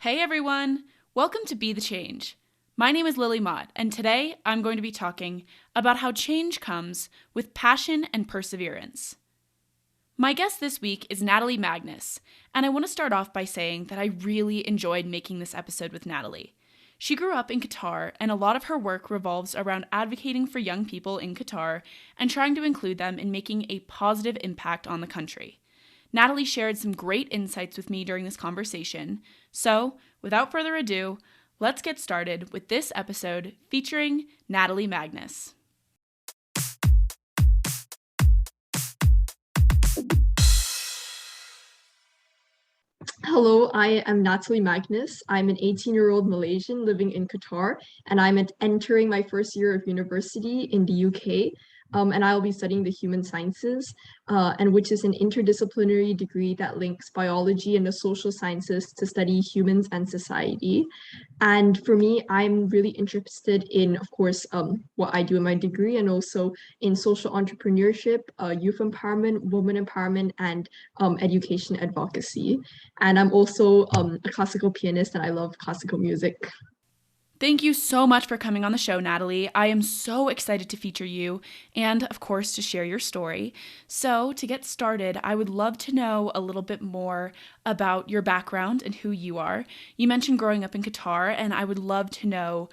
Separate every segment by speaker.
Speaker 1: Hey everyone! Welcome to Be the Change. My name is Lily Mott, and today I'm going to be talking about how change comes with passion and perseverance. My guest this week is Natalie Magness, and I want to start off by saying that I really enjoyed making this episode with Natalie. She grew up in Qatar, and a lot of her work revolves around advocating for young people in Qatar and trying to include them in making a positive impact on the country. Natalie shared some great insights with me during this conversation. So, without further ado, let's get started with this episode featuring Natalie Magness.
Speaker 2: Hello, I am Natalie Magness. I'm an 18-year-old Malaysian living in Qatar, and I'm entering my first year of university in the UK. And I'll be studying the human sciences, and which is an interdisciplinary degree that links biology and the social sciences to study humans and society. And for me, I'm really interested in, of course, what I do in my degree and also in social entrepreneurship, youth empowerment, women empowerment, and education advocacy. And I'm also a classical pianist and I love classical music.
Speaker 1: Thank you so much for coming on the show, Natalie. I am so excited to feature you and, of course, to share your story. So, to get started, I would love to know a little bit more about your background and who you are. You mentioned growing up in Qatar, and I would love to know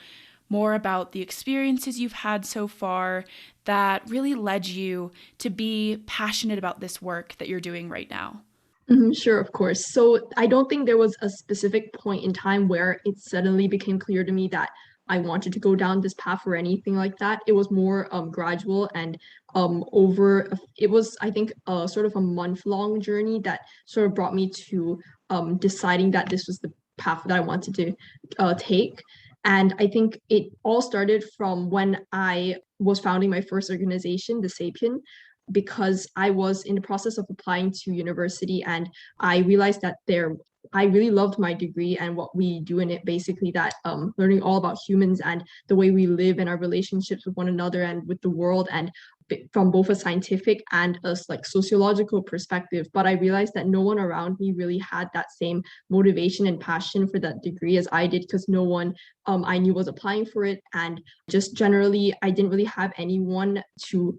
Speaker 1: more about the experiences you've had so far that really led you to be passionate about this work that you're doing right now.
Speaker 2: Sure, of course. So I don't think there was a specific point in time where it suddenly became clear to me that I wanted to go down this path or anything like that. It was more gradual and it was, I think, sort of a month-long journey that sort of brought me to deciding that this was the path that I wanted to take. And I think it all started from when I was founding my first organization, the Sapien, because I was in the process of applying to university and I realized that I really loved my degree and what we do in it, basically that learning all about humans and the way we live and our relationships with one another and with the world, and from both a scientific and a like sociological perspective. But I realized that no one around me really had that same motivation and passion for that degree as I did, because no one I knew was applying for it. And just generally, I didn't really have anyone to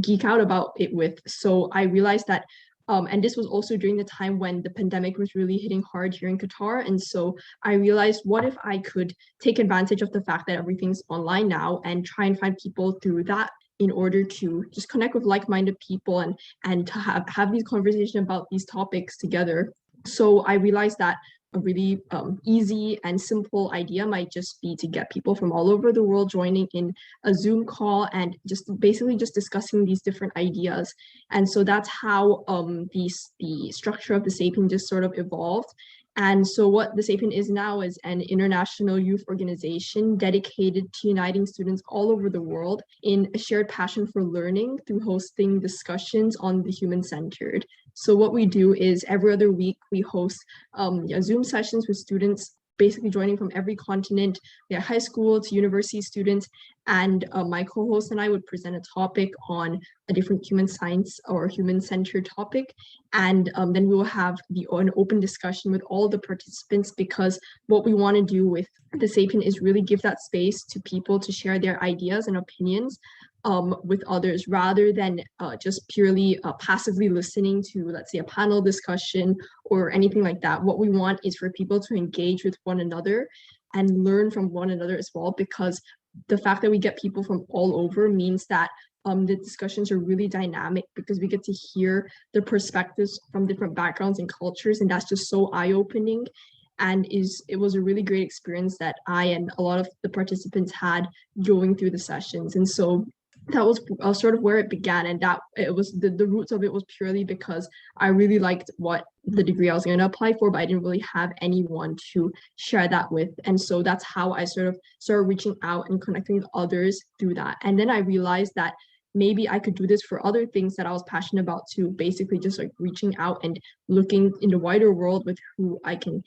Speaker 2: geek out about it with. So I realized that, and this was also during the time when the pandemic was really hitting hard here in Qatar. And so I realized, what if I could take advantage of the fact that everything's online now and try and find people through that in order to just connect with like-minded people and to have these conversations about these topics together. So I realized that a really easy and simple idea might just be to get people from all over the world joining in a Zoom call and just basically just discussing these different ideas. And so that's how the structure of the Sapien just sort of evolved. And so what the Sapien is now is an international youth organization dedicated to uniting students all over the world in a shared passion for learning through hosting discussions on the human-centered. So what we do is every other week we host Zoom sessions with students basically joining from every continent. We have high school to university students, and my co-host and I would present a topic on a different human science or human-centered topic, and then we will have an open discussion with all the participants, because what we want to do with the Sapien is really give that space to people to share their ideas and opinions with others, rather than just purely passively listening to, let's say, a panel discussion or anything like that. What we want is for people to engage with one another and learn from one another as well, because the fact that we get people from all over means that the discussions are really dynamic, because we get to hear the perspectives from different backgrounds and cultures, and that's just so eye-opening. And it was a really great experience that I and a lot of the participants had going through the sessions. And so that was sort of where it began, and that it was the roots of it was purely because I really liked what the degree I was going to apply for, but I didn't really have anyone to share that with. And so that's how I sort of started reaching out and connecting with others through that. And then I realized that maybe I could do this for other things that I was passionate about too, basically just like reaching out and looking in the wider world with who I can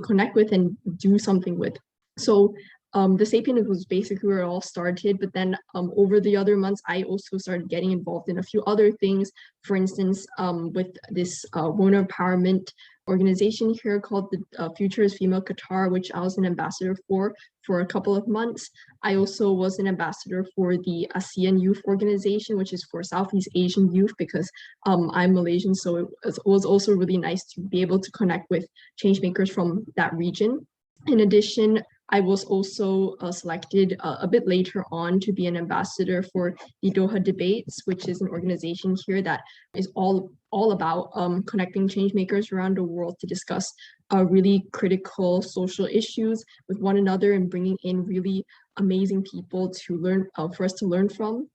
Speaker 2: connect with and do something with. So the Sapien was basically where it all started, but then over the other months, I also started getting involved in a few other things. For instance, with this women empowerment organization here called the Future is Female Qatar, which I was an ambassador for a couple of months. I also was an ambassador for the ASEAN Youth Organization, which is for Southeast Asian youth, because I'm Malaysian, so it was also really nice to be able to connect with changemakers from that region. In addition, I was also selected a bit later on to be an ambassador for the Doha Debates, which is an organization here that is all about connecting changemakers around the world to discuss really critical social issues with one another and bringing in really amazing people to learn for us to learn from.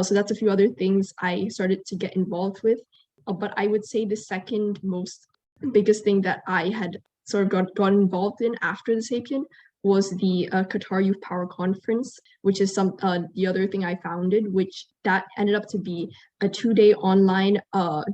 Speaker 2: So that's a few other things I started to get involved with. But I would say the second most biggest thing that I had sort of got involved in after the Sapien was the Qatar Youth Power Conference, which is the other thing I founded, which that ended up to be a 2-day online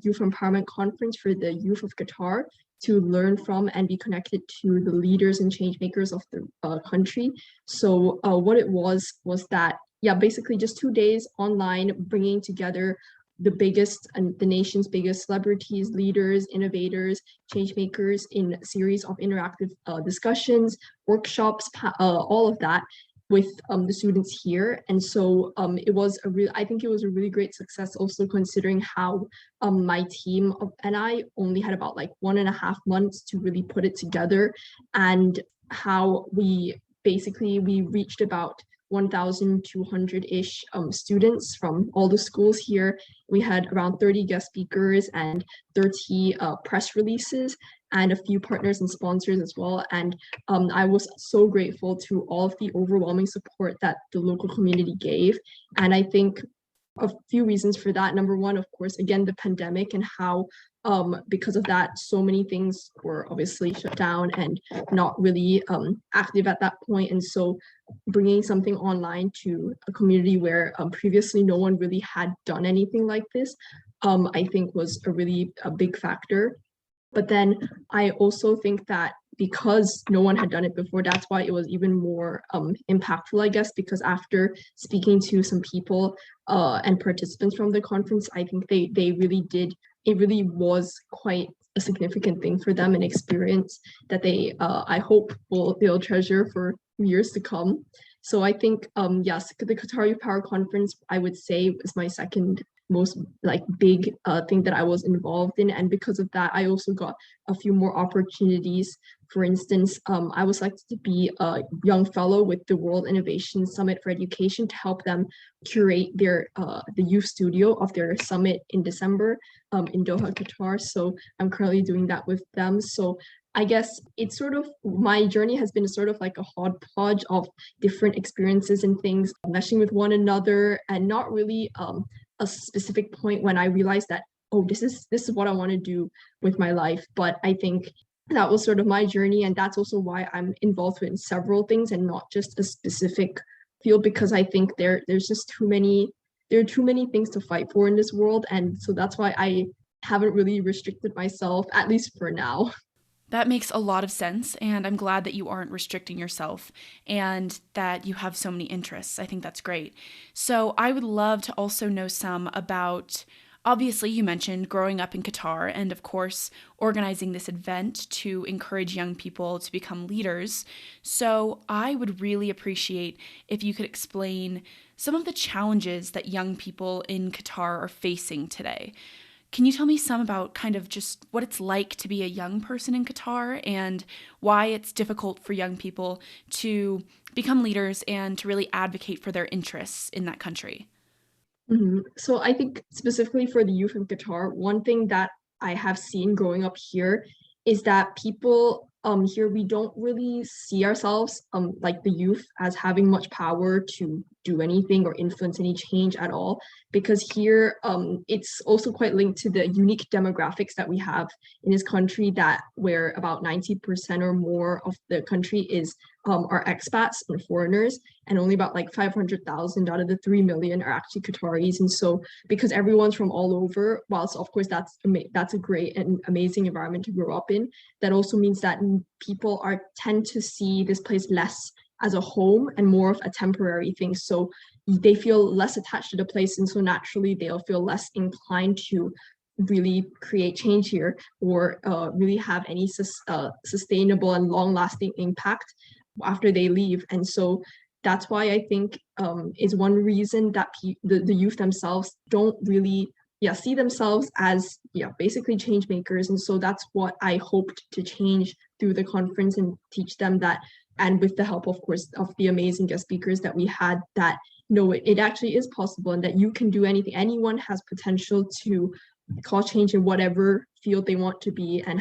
Speaker 2: youth empowerment conference for the youth of Qatar to learn from and be connected to the leaders and change makers of the country. So what it was that, yeah, basically just 2 days online, bringing together the biggest and the nation's biggest celebrities, leaders, innovators, change makers in a series of interactive discussions, workshops, all of that with the students here. And so I think it was a really great success, also considering how my team and I only had about like 1.5 months to really put it together, and how we reached about 1,200-ish students from all the schools here. We had around 30 guest speakers and 30 press releases and a few partners and sponsors as well. And I was so grateful to all of the overwhelming support that the local community gave. And I think a few reasons for that. Number one, of course, again, the pandemic and how because of that, so many things were obviously shut down and not really active at that point. And so bringing something online to a community where previously no one really had done anything like this, I think was a big factor. But then I also think that because no one had done it before, that's why it was even more impactful, I guess, because after speaking to some people and participants from the conference, I think they really did, it really was quite a significant thing for them, an experience that they, I hope, they'll treasure for years to come. So I think, yes, the Qatar Youth Power Conference, I would say, is my second most big thing that I was involved in. And because of that, I also got a few more opportunities. For instance, I was selected to be a young fellow with the World Innovation Summit for Education to help them curate the youth studio of their summit in December in Doha, Qatar. So I'm currently doing that with them. So I guess it's sort of, my journey has been sort of like a hodgepodge of different experiences and things meshing with one another, and not really a specific point when I realized that, oh, this is what I want to do with my life. But I think that was sort of my journey, and that's also why I'm involved in several things and not just a specific field, because I think there's just too many things to fight for in this world. And so that's why I haven't really restricted myself, at least for now.
Speaker 1: That makes a lot of sense, and I'm glad that you aren't restricting yourself and that you have so many interests. I think that's great. So I would love to also know some about, obviously you mentioned growing up in Qatar and of course organizing this event to encourage young people to become leaders. So I would really appreciate if you could explain some of the challenges that young people in Qatar are facing today. Can you tell me some about kind of just what it's like to be a young person in Qatar and why it's difficult for young people to become leaders and to really advocate for their interests in that country?
Speaker 2: So I think specifically for the youth in Qatar, one thing that I have seen growing up here is that people here, we don't really see ourselves like the youth as having much power to do anything or influence any change at all, because here it's also quite linked to the unique demographics that we have in this country, that where about 90% or more of the country is are expats and foreigners, and only about like 500,000 out of the 3 million are actually Qataris. And so because everyone's from all over, whilst of course that's a great and amazing environment to grow up in, that also means that people tend to see this place less as a home and more of a temporary thing. So they feel less attached to the place, and so naturally they'll feel less inclined to really create change here or really have any sustainable and long-lasting impact after they leave. And so that's why I think is one reason that the youth themselves don't really see themselves as basically change makers. And so that's what I hoped to change through the conference and teach them that, and with the help, of course, of the amazing guest speakers that we had, that no, it actually is possible and that you can do anything. Anyone has potential to cause change in whatever field they want to be and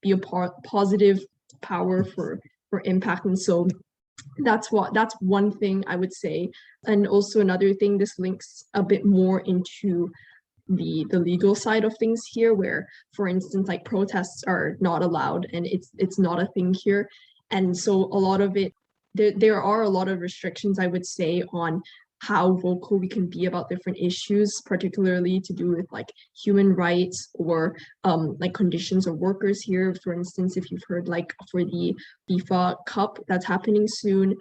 Speaker 2: be a positive power for impact. And so that's one thing I would say. And also another thing, this links a bit more into the legal side of things here, where, for instance, like protests are not allowed and it's not a thing here. And so a lot of it, there are a lot of restrictions, I would say, on how vocal we can be about different issues, particularly to do with like human rights or like conditions of workers here. For instance, if you've heard, like for the FIFA Cup that's happening soon,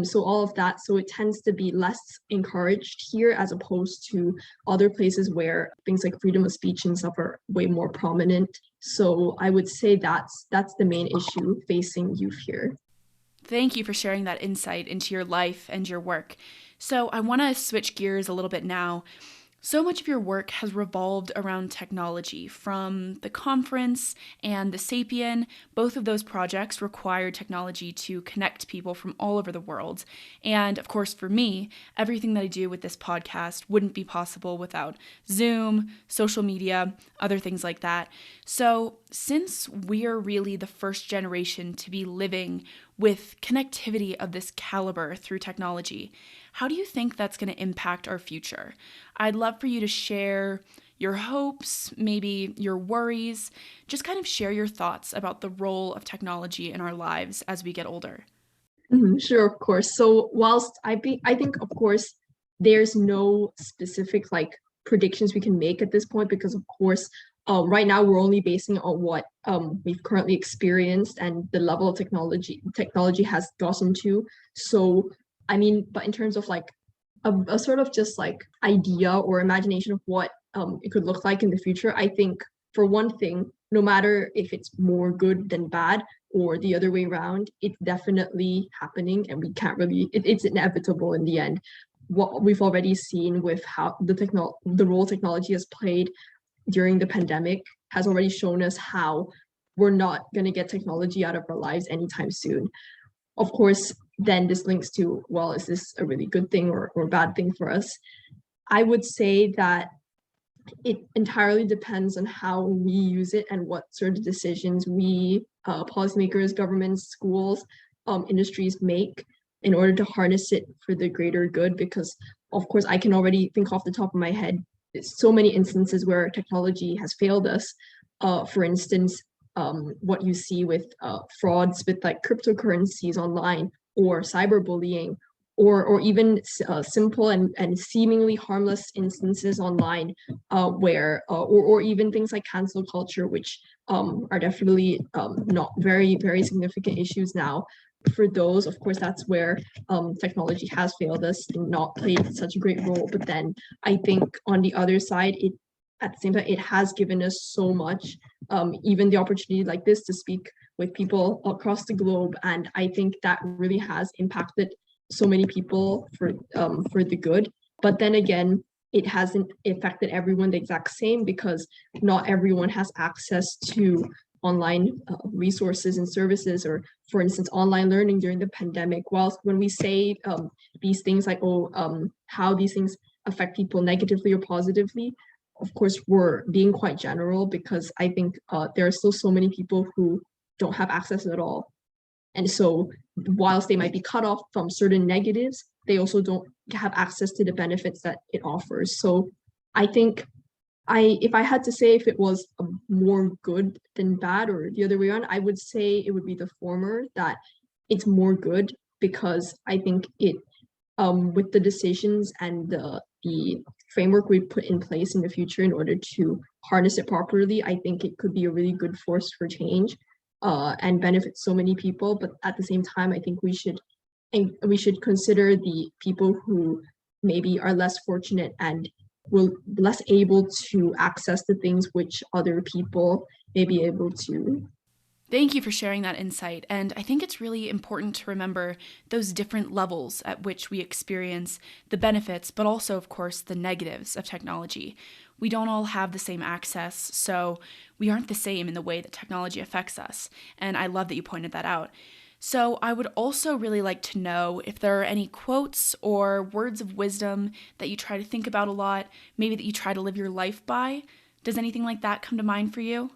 Speaker 2: so all of that. So it tends to be less encouraged here as opposed to other places where things like freedom of speech and stuff are way more prominent. So I would say that's the main issue facing youth here.
Speaker 1: Thank you for sharing that insight into your life and your work. So I want to switch gears a little bit now. So much of your work has revolved around technology, from the conference and the Sapien. Both of those projects required technology to connect people from all over the world. And of course, for me, everything that I do with this podcast wouldn't be possible without Zoom, social media, other things like that. So since we're really the first generation to be living with connectivity of this caliber through technology, how do you think that's going to impact our future? I'd love for you to share your hopes, maybe your worries, just kind of share your thoughts about the role of technology in our lives as we get older.
Speaker 2: Sure, of course. So whilst I think, of course, there's no specific like predictions we can make at this point, because of course, right now we're only basing it on what we've currently experienced and the level of technology has gotten to. So I mean, but in terms of like a sort of just like idea or imagination of what it could look like in the future, I think for one thing, no matter if it's more good than bad or the other way around, it's definitely happening and we can't really, it's inevitable in the end. What we've already seen with how the role technology has played during the pandemic has already shown us how we're not going to get technology out of our lives anytime soon. Of course, then this links to, well, is this a really good thing or bad thing for us? I would say that it entirely depends on how we use it and what sort of decisions we, policymakers, governments, schools, industries make in order to harness it for the greater good. Because, of course, I can already think off the top of my head, so many instances where technology has failed us. For instance, what you see with frauds with like cryptocurrencies online or cyberbullying, or even simple and seemingly harmless instances online where or even things like cancel culture, which are definitely not very, very significant issues now. For those, of course, that's where technology has failed us and not played such a great role. But then I think on the other side, at the same time, it has given us so much, even the opportunity like this to speak with people across the globe. And I think that really has impacted so many people for the good. But then again, it hasn't affected everyone the exact same, because not everyone has access to online resources and services, or for instance, online learning during the pandemic. Whilst when we say these things like, how these things affect people negatively or positively, of course, we're being quite general, because I think there are still so many people who don't have access at all. And so whilst they might be cut off from certain negatives, they also don't have access to the benefits that it offers. So I think if I had to say if it was more good than bad or the other way around, I would say it would be the former, that it's more good, because I think it, with the decisions and the framework we put in place in the future in order to harness it properly, I think it could be a really good force for change and benefit so many people. But at the same time, I think we should consider the people who maybe are less fortunate and will less able to access the things which other people may be able to.
Speaker 1: Thank you for sharing that insight. And I think it's really important to remember those different levels at which we experience the benefits, but also, of course, the negatives of technology. We don't all have the same access, so we aren't the same in the way that technology affects us. And I love that you pointed that out. So I would also really like to know if there are any quotes or words of wisdom that you try to think about a lot, maybe that you try to live your life by. Does anything like that come to mind for you?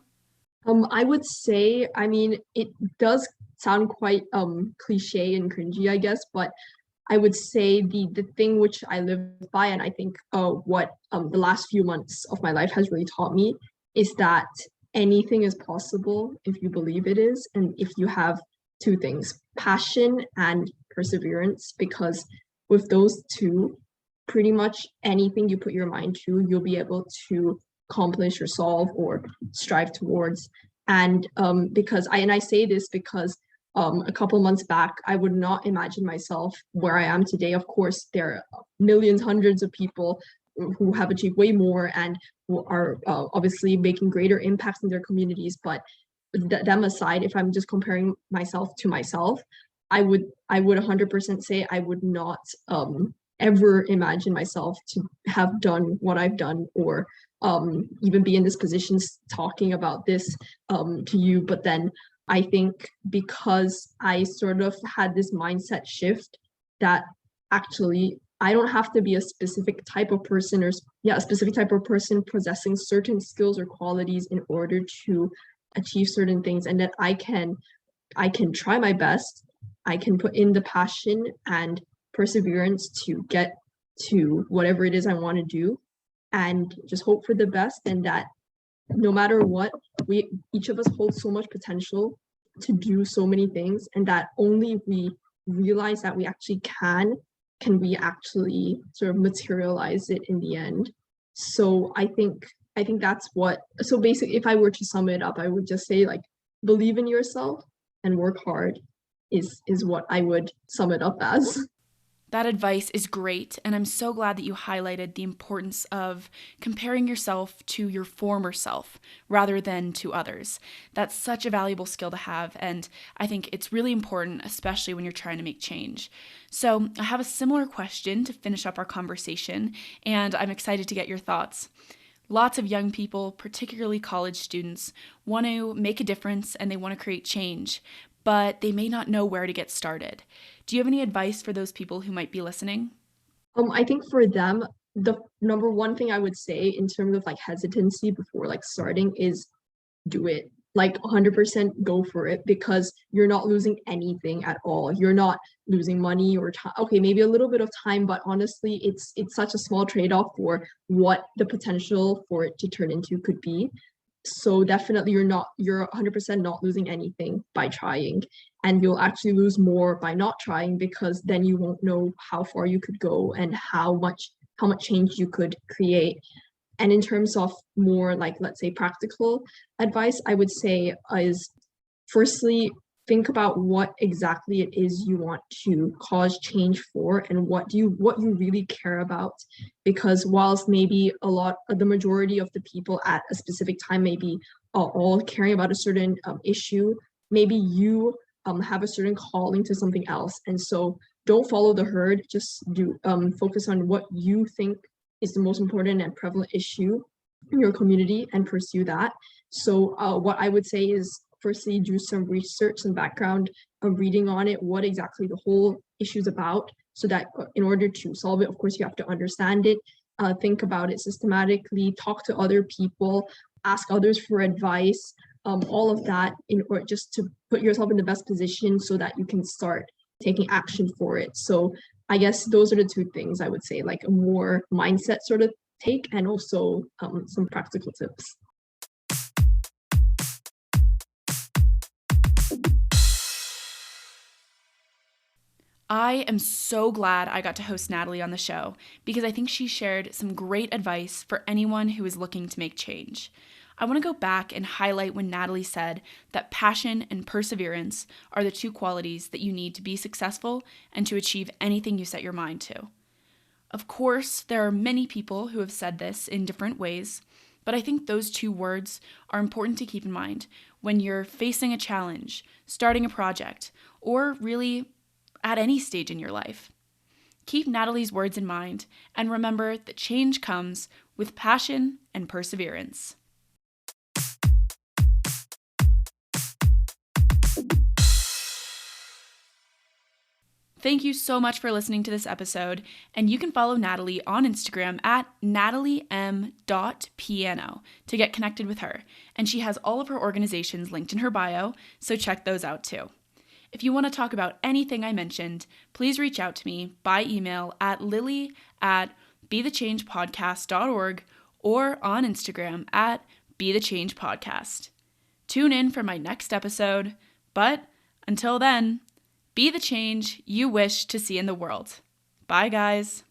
Speaker 2: I would say, I mean, it does sound quite cliche and cringy, I guess, but I would say the thing which I live by, and I think what the last few months of my life has really taught me, is that anything is possible if you believe it is, and if you have two things, passion and perseverance, because with those two, pretty much anything you put your mind to, you'll be able to accomplish or solve or strive towards. And because I say this because a couple months back, I would not imagine myself where I am today. Of course, there are millions, hundreds of people who have achieved way more and who are obviously making greater impacts in their communities. But them aside, if I'm just comparing myself to myself, I would 100% say I would not ever imagine myself to have done what I've done or even be in this position talking about this to you. But then I think because I sort of had this mindset shift that actually I don't have to be a specific type of person or a specific type of person possessing certain skills or qualities in order to achieve certain things, and that I can try my best. I can put in the passion and perseverance to get to whatever it is I want to do and just hope for the best, and that no matter what, we each of us hold so much potential to do so many things, and that only if we realize that we actually can we actually sort of materialize it in the end. So I think that's what, so basically if I were to sum it up, I would just say like believe in yourself and work hard is what I would sum it up as.
Speaker 1: That advice is great, and I'm so glad that you highlighted the importance of comparing yourself to your former self rather than to others. That's such a valuable skill to have, and I think it's really important, especially when you're trying to make change. So, I have a similar question to finish up our conversation, and I'm excited to get your thoughts. Lots of young people, particularly college students, want to make a difference and they want to create change, but they may not know where to get started. Do you have any advice for those people who might be listening?
Speaker 2: I think for them, the number one thing I would say in terms of like hesitancy before like starting is do it. Like 100% go for it, because you're not losing anything at all. You're not losing money or time. Okay, maybe a little bit of time, but honestly, it's such a small trade-off for what the potential for it to turn into could be. So definitely you're 100% not losing anything by trying, and you'll actually lose more by not trying, because then you won't know how far you could go and how much change you could create. And in terms of more like, let's say, practical advice, I would say is firstly, think about what exactly it is you want to cause change for, and what you really care about. Because whilst maybe the majority of the people at a specific time maybe all caring about a certain issue, maybe you have a certain calling to something else. And so don't follow the herd, just do focus on what you think is the most important and prevalent issue in your community and pursue that. So what I would say is firstly do some research and background reading on it, what exactly the whole issue is about, so that in order to solve it, of course, you have to understand it, think about it systematically, talk to other people, ask others for advice, all of that in order just to put yourself in the best position so that you can start taking action for it. So I guess those are the two things I would say, like a more mindset sort of take, and also some practical tips.
Speaker 1: I am so glad I got to host Natalie on the show because I think she shared some great advice for anyone who is looking to make change. I want to go back and highlight when Natalie said that passion and perseverance are the two qualities that you need to be successful and to achieve anything you set your mind to. Of course, there are many people who have said this in different ways, but I think those two words are important to keep in mind when you're facing a challenge, starting a project, or really at any stage in your life. Keep Natalie's words in mind and remember that change comes with passion and perseverance. Thank you so much for listening to this episode, and you can follow Natalie on Instagram at nataliem.piano to get connected with her, and she has all of her organizations linked in her bio, so check those out too. If you want to talk about anything I mentioned, please reach out to me by email at lily@bethechangepodcast.org or on Instagram at bethechangepodcast. Tune in for my next episode, but until then, be the change you wish to see in the world. Bye, guys.